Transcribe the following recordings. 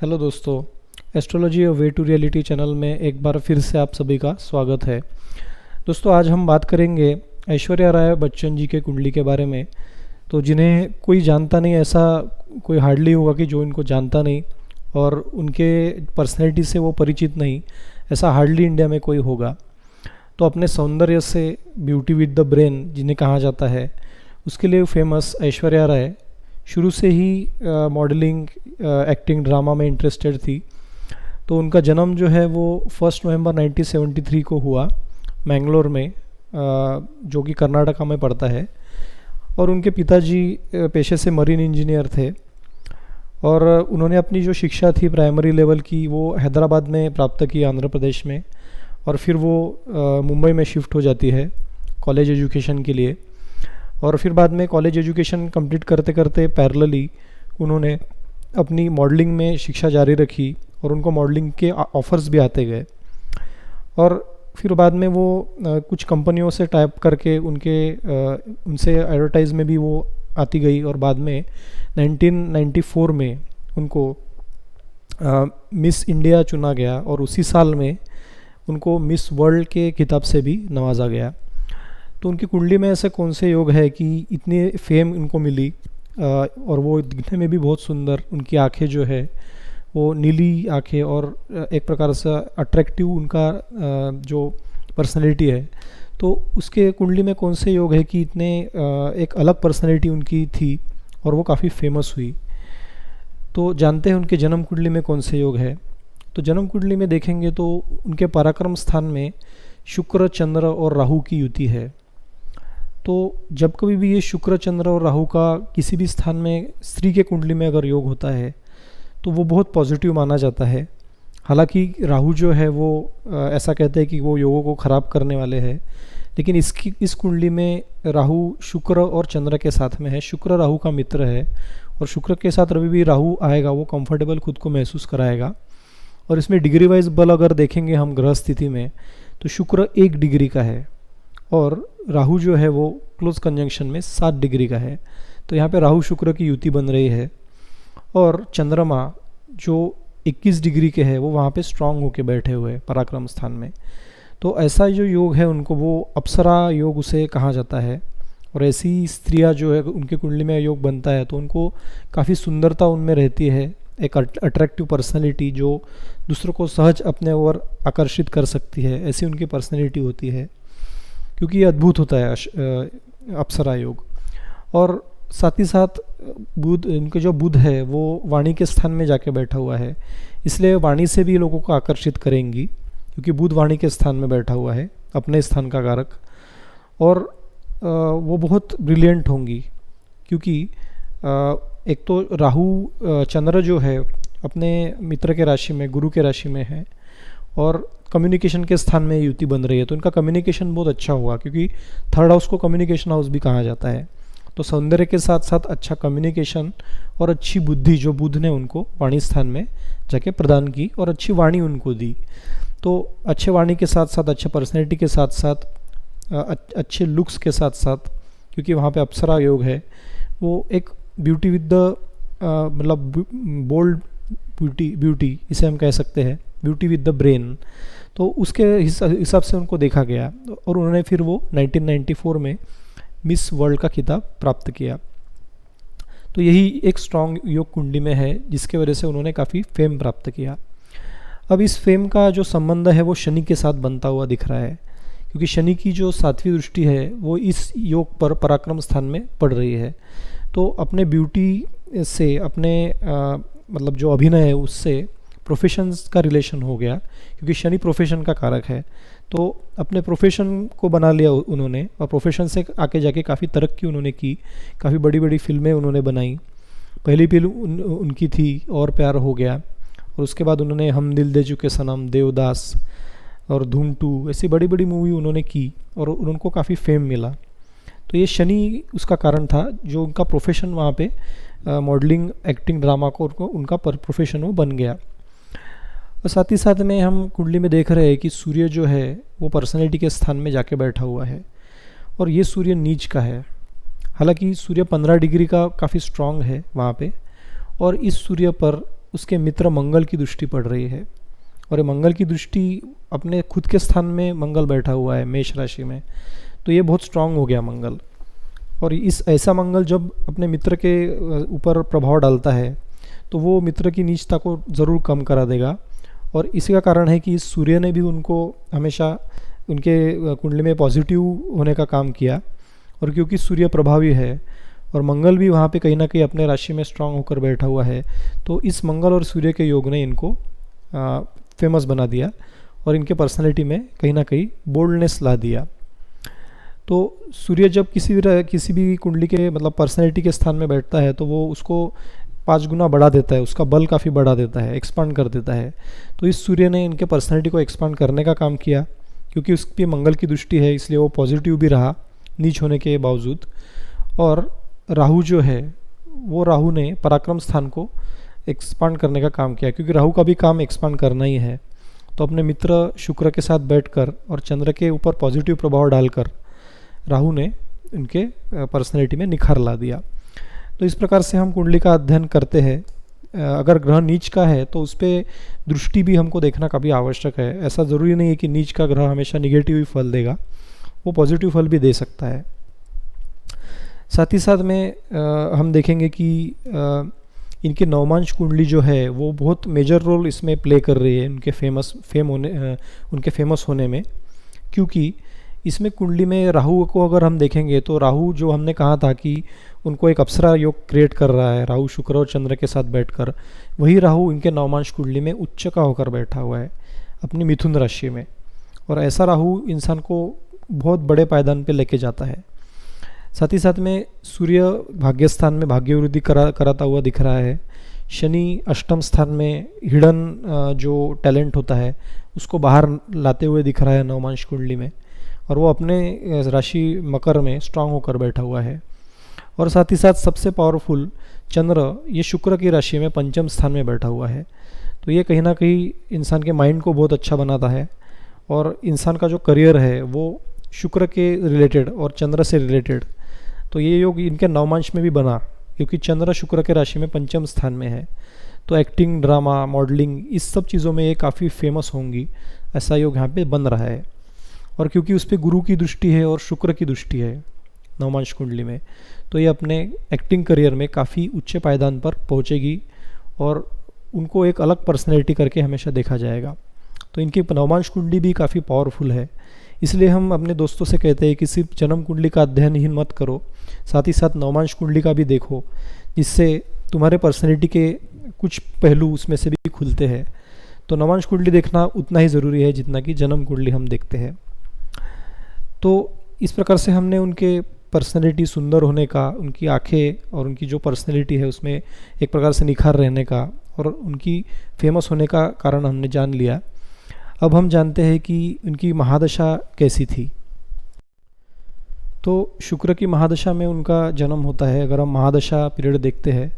Hello दोस्तों, astrology और way to reality channel में एक बार फिर से आप सभी का स्वागत है। दोस्तों, आज हम बात करेंगे ऐश्वर्या राय बच्चन जी के कुंडली के बारे में। तो जिन्हें कोई जानता नहीं, ऐसा कोई हार्डली होगा कि जो इनको जानता नहीं और उनके पर्सनैलिटी से वो परिचित नहीं, ऐसा हार्डली इंडिया में कोई होगा। तो अपने सौंदर्य से ब्यूटी विद द ब्रेन जिन्हें कहा जाता है, उसके लिए फेमस ऐश्वर्या राय शुरू से ही मॉडलिंग, एक्टिंग, ड्रामा में इंटरेस्टेड थी। तो उनका जन्म जो है वो 1 नवंबर 1973 को हुआ मैंगलोर में, जो कि कर्नाटका में पड़ता है। और उनके पिताजी पेशे से मरीन इंजीनियर थे और उन्होंने अपनी जो शिक्षा थी प्राइमरी लेवल की वो हैदराबाद में प्राप्त की, आंध्र प्रदेश में। और फिर वो मुंबई में शिफ्ट हो जाती है कॉलेज एजुकेशन के लिए। और फिर बाद में कॉलेज एजुकेशन कंप्लीट करते करते पैरेलली उन्होंने अपनी मॉडलिंग में शिक्षा जारी रखी और उनको मॉडलिंग के ऑफ़र्स भी आते गए। और फिर बाद में वो कुछ कंपनियों से टाइप करके उनसे एडवर्टाइज में भी वो आती गई। और बाद में 1994 में उनको मिस इंडिया चुना गया और उसी साल में उनको मिस वर्ल्ड के खिताब से भी नवाजा गया। तो उनकी कुंडली में ऐसे कौन से योग है कि इतनी फेम इनको मिली, और वो दिखने में भी बहुत सुंदर, उनकी आंखें जो है वो नीली आंखें और एक प्रकार से अट्रैक्टिव उनका जो पर्सनैलिटी है। तो उसके कुंडली में कौन से योग है कि इतने एक अलग पर्सनैलिटी उनकी थी और वो काफ़ी फेमस हुई। तो जानते हैं उनके जन्म कुंडली में कौन से योग है। तो जन्म कुंडली में देखेंगे तो उनके पराक्रम स्थान में शुक्र, चंद्र और राहु की युति है। तो जब कभी भी ये शुक्र, चंद्र और राहु का किसी भी स्थान में स्त्री के कुंडली में अगर योग होता है तो वो बहुत पॉजिटिव माना जाता है। हालांकि राहु जो है वो ऐसा कहते हैं कि वो योगों को ख़राब करने वाले हैं, लेकिन इस कुंडली में राहु शुक्र और चंद्र के साथ में है। शुक्र राहु का मित्र है और शुक्र के साथ रवि भी राहु आएगा, वो कंफर्टेबल खुद को महसूस कराएगा। और इसमें डिग्री वाइज बल अगर देखेंगे हम ग्रह स्थिति में, तो शुक्र 1 डिग्री का है और राहु जो है वो क्लोज कंजंक्शन में 7 डिग्री का है। तो यहाँ पे राहु शुक्र की युति बन रही है। और चंद्रमा जो 21 डिग्री के है वो वहाँ पे स्ट्रांग होके बैठे हुए हैं पराक्रम स्थान में। तो ऐसा जो योग है उनको वो अप्सरा योग उसे कहा जाता है। और ऐसी स्त्रियाँ जो है उनके कुंडली में योग बनता है तो उनको काफ़ी सुंदरता उनमें रहती है, एक अट्रैक्टिव पर्सनैलिटी जो दूसरों को सहज अपने ओर आकर्षित कर सकती है, ऐसी उनकी पर्सनैलिटी होती है, क्योंकि ये अद्भुत होता है अप्सरा योग। और साथ ही साथ बुध, इनके जो बुध है वो वाणी के स्थान में जाके बैठा हुआ है, इसलिए वाणी से भी लोगों को आकर्षित करेंगी, क्योंकि बुध वाणी के स्थान में बैठा हुआ है, अपने स्थान का कारक। और वो बहुत ब्रिलियंट होंगी, क्योंकि एक तो राहु चंद्र जो है अपने मित्र के राशि में, गुरु के राशि में है और कम्युनिकेशन के स्थान में युति बन रही है। तो इनका कम्युनिकेशन बहुत अच्छा हुआ, क्योंकि थर्ड हाउस को कम्युनिकेशन हाउस भी कहा जाता है। तो सौंदर्य के साथ साथ अच्छा कम्युनिकेशन और अच्छी बुद्धि जो बुध ने उनको वाणी स्थान में जाके प्रदान की और अच्छी वाणी उनको दी। तो अच्छे वाणी के साथ साथ, अच्छे पर्सनैलिटी के साथ साथ, अच्छे लुक्स के साथ साथ, क्योंकि वहाँ पे अप्सरा योग है, वो एक ब्यूटी विद द मतलब बोल्ड ब्यूटी इसे हम कह सकते हैं, ब्यूटी विद द ब्रेन। तो उसके हिसाब से उनको देखा गया और उन्होंने फिर वो 1994 में मिस वर्ल्ड का खिताब प्राप्त किया। तो यही एक स्ट्रॉन्ग योग कुंडली में है जिसके वजह से उन्होंने काफ़ी फेम प्राप्त किया। अब इस फेम का जो संबंध है वो शनि के साथ बनता हुआ दिख रहा है, क्योंकि शनि की जो 7वीं दृष्टि है वो इस योग पर पराक्रम स्थान में पड़ रही है। तो अपने ब्यूटी से, अपने मतलब जो अभिनय है उससे प्रोफेशंस का रिलेशन हो गया, क्योंकि शनि प्रोफेशन का कारक है। तो अपने प्रोफेशन को बना लिया उन्होंने और प्रोफेशन से आके जाके काफ़ी तरक्की उन्होंने की, काफ़ी बड़ी बड़ी फिल्में उन्होंने बनाई। पहली फिल्म उनकी थी और प्यार हो गया, और उसके बाद उन्होंने हम दिल दे चुके सनम, देवदास और धूम 2, ऐसी बड़ी बड़ी मूवी उन्होंने की और उनको काफ़ी फेम मिला। तो ये शनि उसका कारण था, जो उनका प्रोफेशन वहाँ पे मॉडलिंग, एक्टिंग, ड्रामा को उनका प्रोफेशन वो बन गया। और साथ ही साथ में हम कुंडली में देख रहे हैं कि सूर्य जो है वो पर्सनैलिटी के स्थान में जाके बैठा हुआ है और ये सूर्य नीच का है। हालांकि सूर्य 15 डिग्री का काफ़ी स्ट्रॉन्ग है वहाँ पे, और इस सूर्य पर उसके मित्र मंगल की दृष्टि पड़ रही है, और ये मंगल की दृष्टि अपने खुद के स्थान में मंगल बैठा हुआ है मेष राशि में, तो ये बहुत स्ट्रांग हो गया मंगल। और इस ऐसा मंगल जब अपने मित्र के ऊपर प्रभाव डालता है तो वो मित्र की नीचता को ज़रूर कम करा देगा। और इसी का कारण है कि इस सूर्य ने भी उनको हमेशा उनके कुंडली में पॉजिटिव होने का काम किया, और क्योंकि सूर्य प्रभावी है और मंगल भी वहाँ पे कहीं ना कहीं अपने राशि में स्ट्रांग होकर बैठा हुआ है, तो इस मंगल और सूर्य के योग ने इनको फेमस बना दिया और इनके पर्सनैलिटी में कहीं ना कहीं बोल्डनेस ला दिया। तो सूर्य जब किसी भी कुंडली के मतलब पर्सनैलिटी के स्थान में बैठता है तो वो उसको 5 गुना बढ़ा देता है, उसका बल काफ़ी बढ़ा देता है, एक्सपांड कर देता है। तो इस सूर्य ने इनके पर्सनैलिटी को एक्सपांड करने का काम किया, क्योंकि उस पर मंगल की दृष्टि है इसलिए वो पॉजिटिव भी रहा नीच होने के बावजूद। और राहु जो है वो राहु ने पराक्रम स्थान को एक्सपांड करने का काम किया, क्योंकि राहु का भी काम एक्सपांड करना ही है। तो अपने मित्र शुक्र के साथ बैठकर और चंद्र के ऊपर पॉजिटिव प्रभाव डालकर राहु ने उनके पर्सनैलिटी में निखार ला दिया। तो इस प्रकार से हम कुंडली का अध्ययन करते हैं। अगर ग्रह नीच का है तो उस पर दृष्टि भी हमको देखना काफ़ी आवश्यक है। ऐसा ज़रूरी नहीं है कि नीच का ग्रह हमेशा निगेटिव ही फल देगा, वो पॉजिटिव फल भी दे सकता है। साथ ही साथ में हम देखेंगे कि इनकी नवमांश कुंडली जो है वो बहुत मेजर रोल इसमें प्ले कर रही है उनके फेमस होने में, क्योंकि इसमें कुंडली में राहु को अगर हम देखेंगे तो राहु जो हमने कहा था कि उनको एक अप्सरा योग क्रिएट कर रहा है, राहु शुक्र और चंद्र के साथ बैठकर, वही राहु इनके नवमांश कुंडली में उच्च का होकर बैठा हुआ है अपनी मिथुन राशि में। और ऐसा राहु इंसान को बहुत बड़े पायदान पे लेके जाता है। साथ ही साथ में सूर्य भाग्य स्थान में भाग्य वृद्धि कराता हुआ दिख रहा है। शनि अष्टम स्थान में हिडन जो टैलेंट होता है उसको बाहर लाते हुए दिख रहा है नवमांश कुंडली में, और वो अपने राशि मकर में स्ट्रांग होकर बैठा हुआ है। और साथ ही साथ सबसे पावरफुल चंद्र ये शुक्र की राशि में पंचम स्थान में बैठा हुआ है। तो ये कहीं ना कहीं इंसान के माइंड को बहुत अच्छा बनाता है, और इंसान का जो करियर है वो शुक्र के रिलेटेड और चंद्र से रिलेटेड, तो ये योग इनके नवमांश में भी बना, क्योंकि चंद्र शुक्र के राशि में पंचम स्थान में है। तो एक्टिंग, ड्रामा, मॉडलिंग, इस सब चीज़ों में ये काफ़ी फेमस होंगी, ऐसा योग यहाँ पे बन रहा है। और क्योंकि उस पर गुरु की दृष्टि है और शुक्र की दृष्टि है नवमांश कुंडली में, तो ये अपने एक्टिंग करियर में काफ़ी उच्च पायदान पर पहुँचेगी और उनको एक अलग पर्सनैलिटी करके हमेशा देखा जाएगा। तो इनकी नवमांश कुंडली भी काफ़ी पावरफुल है। इसलिए हम अपने दोस्तों से कहते हैं कि सिर्फ जन्म कुंडली का अध्ययन ही मत करो, साथ ही साथ नवमांश कुंडली का भी देखो, जिससे तुम्हारे पर्सनैलिटी के कुछ पहलू उसमें से भी खुलते हैं। तो नवमांश कुंडली देखना उतना ही ज़रूरी है जितना कि जन्म कुंडली हम देखते हैं। तो इस प्रकार से हमने उनके पर्सनैलिटी सुंदर होने का, उनकी आंखें और उनकी जो पर्सनैलिटी है उसमें एक प्रकार से निखार रहने का और उनकी फेमस होने का कारण हमने जान लिया। अब हम जानते हैं कि उनकी महादशा कैसी थी। तो शुक्र की महादशा में उनका जन्म होता है। अगर हम महादशा पीरियड देखते हैं,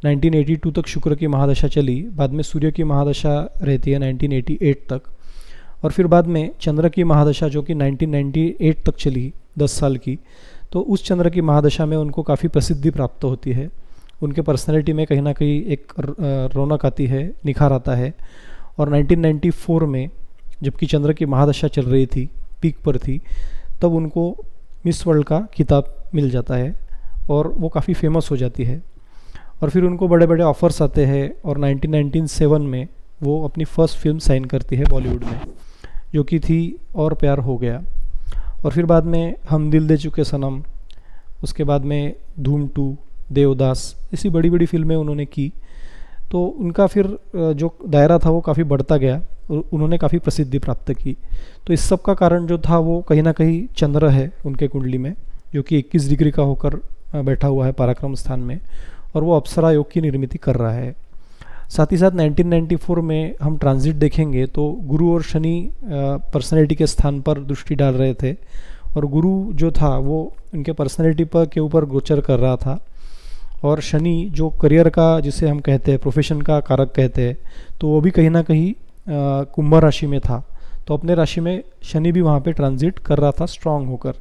1982 तक शुक्र की महादशा चली, बाद में सूर्य की महादशा रहती है 1988 तक, और फिर बाद में चंद्र की महादशा जो कि 1998 तक चली 10 साल की। तो उस चंद्र की महादशा में उनको काफ़ी प्रसिद्धि प्राप्त होती है, उनके पर्सनैलिटी में कहीं ना कहीं एक रौनक आती है, निखार आता है। और 1994 में जबकि चंद्र की महादशा चल रही थी, पीक पर थी, तब उनको मिस वर्ल्ड का खिताब मिल जाता है और वो काफ़ी फेमस हो जाती है। और फिर उनको बड़े बड़े ऑफ़र्स आते हैं और 1997 में वो अपनी फर्स्ट फिल्म साइन करती है बॉलीवुड में, जो कि थी और प्यार हो गया। और फिर बाद में हम दिल दे चुके सनम, उसके बाद में धूम 2, देवदास, ऐसी बड़ी बड़ी फिल्में उन्होंने की। तो उनका फिर जो दायरा था वो काफ़ी बढ़ता गया, उन्होंने काफ़ी प्रसिद्धि प्राप्त की। तो इस सब का कारण जो था वो कहीं ना कहीं चंद्र है उनके कुंडली में, जो कि 21 डिग्री का होकर बैठा हुआ है पराक्रम स्थान में, और वो अप्सरा योग की निर्मिति कर रहा है। साथ ही साथ 1994 में हम ट्रांजिट देखेंगे तो गुरु और शनि पर्सनैलिटी के स्थान पर दृष्टि डाल रहे थे, और गुरु जो था वो उनके पर्सनैलिटी पर के ऊपर गोचर कर रहा था, और शनि जो करियर का जिसे हम कहते हैं प्रोफेशन का कारक कहते हैं, तो वो भी कहीं ना कहीं कुंभ राशि में था। तो अपने राशि में शनि भी वहाँ पे ट्रांजिट कर रहा था स्ट्रांग होकर।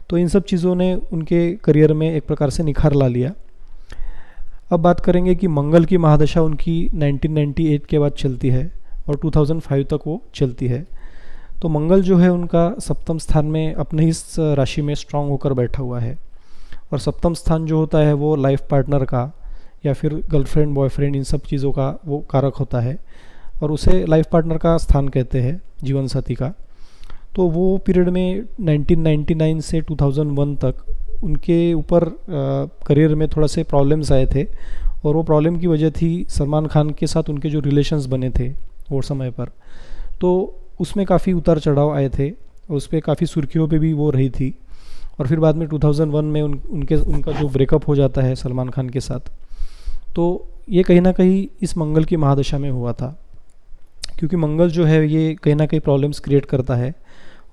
तो इन सब चीज़ों ने उनके करियर में एक प्रकार से निखार ला लिया। अब बात करेंगे कि मंगल की महादशा उनकी 1998 के बाद चलती है और 2005 तक वो चलती है। तो मंगल जो है उनका सप्तम स्थान में अपने ही इस राशि में स्ट्रांग होकर बैठा हुआ है। और सप्तम स्थान जो होता है वो लाइफ पार्टनर का या फिर गर्लफ्रेंड बॉयफ्रेंड इन सब चीज़ों का वो कारक होता है और उसे लाइफ पार्टनर का स्थान कहते हैं, जीवन साथी का। तो वो पीरियड में 1999 से 2001 तक उनके ऊपर करियर में थोड़ा से प्रॉब्लम्स आए थे और वो प्रॉब्लम की वजह थी सलमान खान के साथ उनके जो रिलेशंस बने थे वो समय पर, तो उसमें काफ़ी उतार चढ़ाव आए थे और उस पर काफ़ी सुर्खियों पे भी वो रही थी। और फिर बाद में 2001 में उनका जो ब्रेकअप हो जाता है सलमान खान के साथ, तो ये कहीं ना कहीं इस मंगल की महादशा में हुआ था, क्योंकि मंगल जो है ये कहीं ना कहीं प्रॉब्लम्स क्रिएट करता है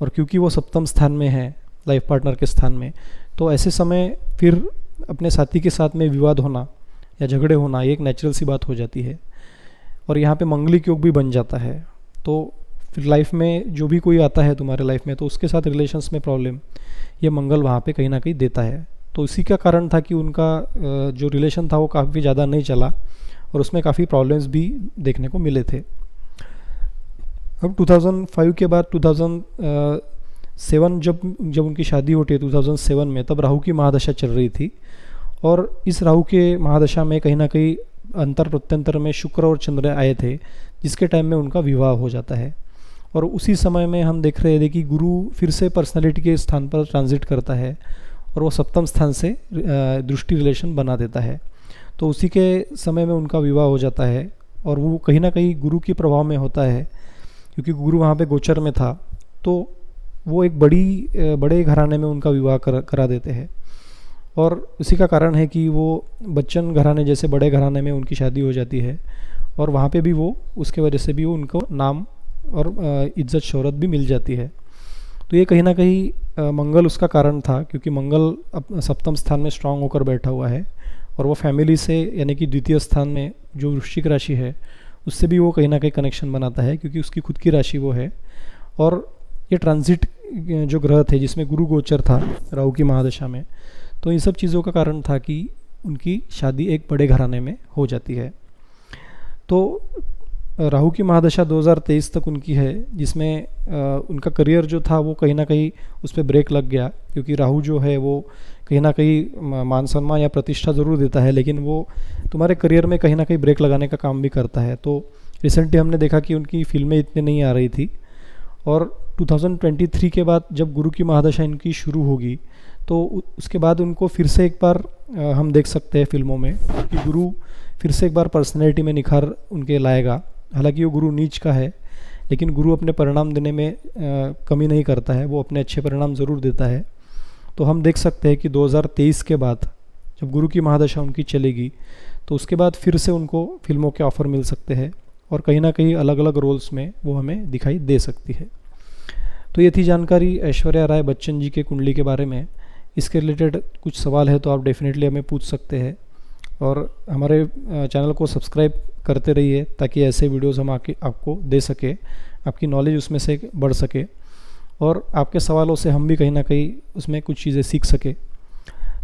और क्योंकि वो सप्तम स्थान में है लाइफ पार्टनर के स्थान में, तो ऐसे समय फिर अपने साथी के साथ में विवाद होना या झगड़े होना ये एक नेचुरल सी बात हो जाती है। और यहाँ पे मंगलिक योग भी बन जाता है, तो फिर लाइफ में जो भी कोई आता है तुम्हारे लाइफ में तो उसके साथ रिलेशंस में प्रॉब्लम ये मंगल वहाँ पे कहीं ना कहीं देता है। तो इसी का कारण था कि उनका जो रिलेशन था वो काफ़ी ज़्यादा नहीं चला और उसमें काफ़ी प्रॉब्लम्स भी देखने को मिले थे। अब 2005 के बाद 2007 जब उनकी शादी होती है 2007 में, तब राहु की महादशा चल रही थी और इस राहु के महादशा में कहीं ना कहीं अंतर प्रत्यंतर में शुक्र और चंद्र आए थे, जिसके टाइम में उनका विवाह हो जाता है। और उसी समय में हम देख रहे थे कि गुरु फिर से पर्सनालिटी के स्थान पर ट्रांजिट करता है और वो सप्तम स्थान से दृष्टि रिलेशन बना देता है। तो उसी के समय में उनका विवाह हो जाता है और वो कहीं ना कहीं गुरु के प्रभाव में होता है, क्योंकि गुरु वहाँ पे गोचर में था, तो वो एक बड़े घराने में उनका विवाह करा देते हैं। और उसी का कारण है कि वो बच्चन घराने जैसे बड़े घराने में उनकी शादी हो जाती है और वहाँ पे भी वो उसके वजह से भी वो उनको नाम और इज्जत शोहरत भी मिल जाती है। तो ये कहीं ना कहीं मंगल उसका कारण था, क्योंकि मंगल सप्तम स्थान में स्ट्रांग होकर बैठा हुआ है और वो फैमिली से यानी कि द्वितीय स्थान में जो वृश्चिक राशि है उससे भी वो कहीं ना कहीं कनेक्शन बनाता है, क्योंकि उसकी खुद की राशि वो है। और ये ट्रांजिट जो ग्रह थे जिसमें गुरु गोचर था राहु की महादशा में, तो इन सब चीज़ों का कारण था कि उनकी शादी एक बड़े घराने में हो जाती है। तो राहु की महादशा 2023 तक उनकी है, जिसमें उनका करियर जो था वो कहीं ना कहीं उस पर ब्रेक लग गया, क्योंकि राहु जो है वो कहीं ना कहीं मान सम्मान या प्रतिष्ठा ज़रूर देता है, लेकिन वो तुम्हारे करियर में कहीं ना कहीं ब्रेक लगाने का काम भी करता है। तो रिसेंटली हमने देखा कि उनकी फिल्में इतनी नहीं आ रही थी और 2023 के बाद जब गुरु की महादशा इनकी शुरू होगी तो उसके बाद उनको फिर से एक बार हम देख सकते हैं फिल्मों में कि गुरु फिर से एक बार पर्सनैलिटी में निखार उनके लाएगा। हालांकि वो गुरु नीच का है, लेकिन गुरु अपने परिणाम देने में कमी नहीं करता है, वो अपने अच्छे परिणाम ज़रूर देता है। तो हम देख सकते हैं कि 2023 के बाद जब गुरु की महादशा उनकी चलेगी तो उसके बाद फिर से उनको फिल्मों के ऑफ़र मिल सकते हैं और कहीं ना कहीं अलग अलग रोल्स में वो हमें दिखाई दे सकती है। तो ये थी जानकारी ऐश्वर्या राय बच्चन जी के कुंडली के बारे में। इसके रिलेटेड कुछ सवाल है तो आप डेफिनेटली हमें पूछ सकते हैं और हमारे चैनल को सब्सक्राइब करते रहिए ताकि ऐसे वीडियोस हम आपको दे सके, आपकी नॉलेज उसमें से बढ़ सके और आपके सवालों से हम भी कहीं ना कहीं उसमें कुछ चीज़ें सीख सके।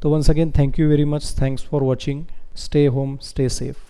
तो once again thank you very much, thanks for watching, stay home, stay safe.